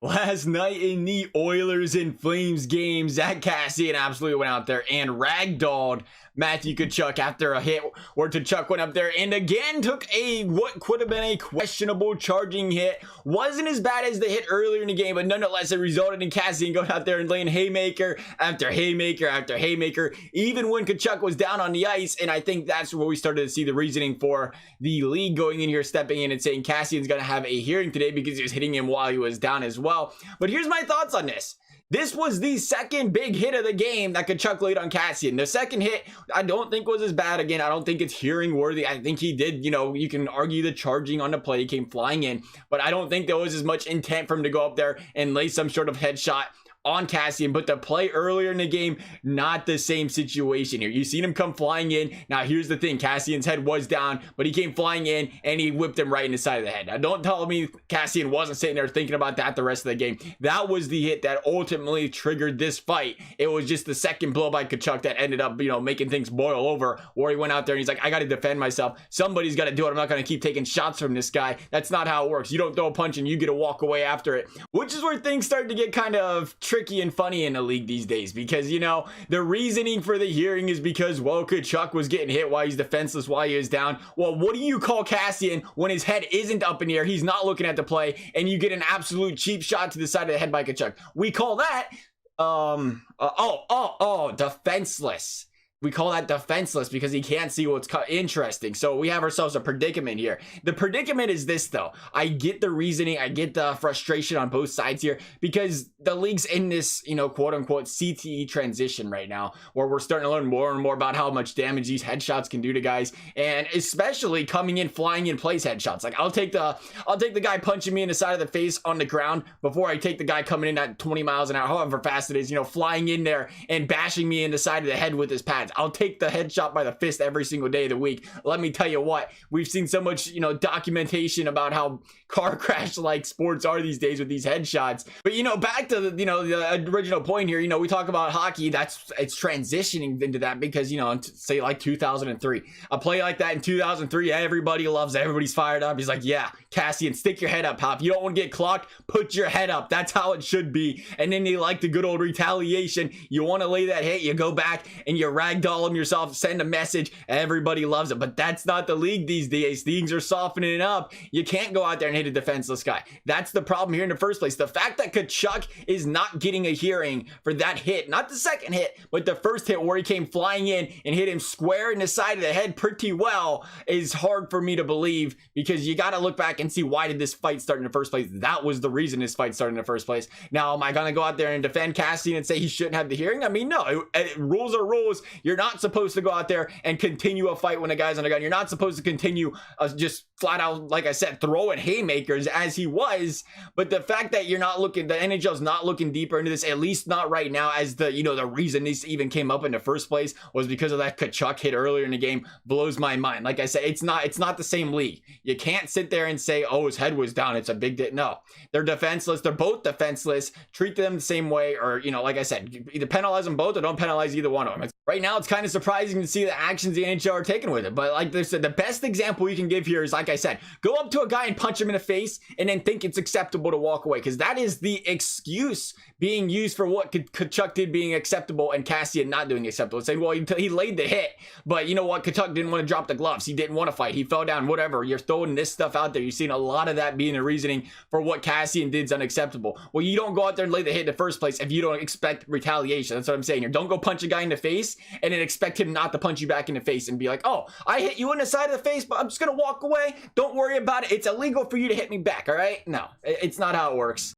Last night in the Oilers and Flames game, Zack Kassian absolutely went out there and ragdolled Matthew Tkachuk after a hit where Tkachuk went up there and again took a what could have been a questionable charging hit. Wasn't as bad as the hit earlier in the game, but nonetheless it resulted in Kassian going out there and laying haymaker after haymaker after haymaker, even when Tkachuk was down on the ice. And I think that's where we started to see the reasoning for the league going in here, stepping in and saying Kassian's going to have a hearing today because he was hitting him while he was down as well. But here's my thoughts on this. This was the second big hit of the game that Tkachuk laid on Kassian. The second hit, I don't think was as bad. Again, I don't think it's hearing worthy. I think he did, you can argue the charging on the play, he came flying in, but I don't think there was as much intent for him to go up there and lay some sort of headshot on Kassian. But the play earlier in the game, not the same situation here. You've seen him come flying in. Now here's the thing, Kassian's head was down, but he came flying in and he whipped him right in the side of the head. Now don't tell me Kassian wasn't sitting there thinking about that the rest of the game. That was the hit that ultimately triggered this fight. It was just the second blow by Tkachuk that ended up, making things boil over, where he went out there and he's like, I got to defend myself. Somebody's got to do it. I'm not going to keep taking shots from this guy. That's not how it works. You don't throw a punch and you get to walk away after it, which is where things start to get kind of tricky and funny in the league these days, because the reasoning for the hearing is because, well, Tkachuk was getting hit while he's defenseless, while he was down. Well, what do you call Kassian when his head isn't up in the air, he's not looking at the play, and you get an absolute cheap shot to the side of the head by Tkachuk? We call that defenseless. We call that defenseless because he can't see what's interesting. So we have ourselves a predicament here. The predicament is this, though. I get the reasoning. I get the frustration on both sides here, because the league's in this, quote unquote CTE transition right now, where we're starting to learn more and more about how much damage these headshots can do to guys, and especially coming in flying in place headshots. Like I'll take the guy punching me in the side of the face on the ground before I take the guy coming in at 20 miles an hour, however fast it is, flying in there and bashing me in the side of the head with his pads. I'll take the headshot by the fist every single day of the week. Let me tell you what, we've seen so much, documentation about how car crash like sports are these days with these headshots. But back to the original point here, we talk about hockey, it's transitioning into that because, say like 2003, a play like that in 2003, everybody loves it. Everybody's fired up. He's like, yeah, Kassian, stick your head up, pop. You don't want to get clocked, put your head up. That's how it should be. And then they like the good old retaliation. You want to lay that hit, you go back and you ragdoll them yourself, send a message. Everybody loves it. But that's not the league these days. Leagues are softening up. You can't go out there and hit a defenseless guy. That's the problem here in the first place. The fact that Tkachuk is not getting a hearing for that hit, not the second hit, but the first hit where he came flying in and hit him square in the side of the head pretty well, is hard for me to believe, because you got to look back and see, why did this fight start in the first place? That was the reason this fight started in the first place. Now, am I going to go out there and defend Kassian and say he shouldn't have the hearing? I mean, no. Rules are rules. You're not supposed to go out there and continue a fight when a guy's on a gun. You're not supposed to continue just flat out, like I said, throwing haymakers as he was. But the fact that you're not looking, the NHL's not looking deeper into this, at least not right now, as the the reason this even came up in the first place was because of that Tkachuk hit earlier in the game, blows my mind. Like I said, it's not the same league. You can't sit there and say, oh, his head was down, it's a big hit. No, they're defenseless. They're both defenseless. Treat them the same way, or like I said, either penalize them both or don't penalize either one of them. Right now, it's kind of surprising to see the actions the NHL are taking with it. But like I said, the best example you can give here is, like I said, go up to a guy and punch him in the face and then think it's acceptable to walk away, because that is the excuse being used for what Tkachuk did being acceptable and Kassian not doing acceptable. Saying, well, he laid the hit, but you know what? Tkachuk didn't want to drop the gloves. He didn't want to fight. He fell down, whatever. You're throwing this stuff out there. You've seen a lot of that being the reasoning for what Kassian did is unacceptable. Well, you don't go out there and lay the hit in the first place if you don't expect retaliation. That's what I'm saying here. Don't go punch a guy in the face and then expect him not to punch you back in the face and be like, oh, I hit you in the side of the face, but I'm just going to walk away. Don't worry about it. It's illegal for you to hit me back, all right? No, it's not how it works.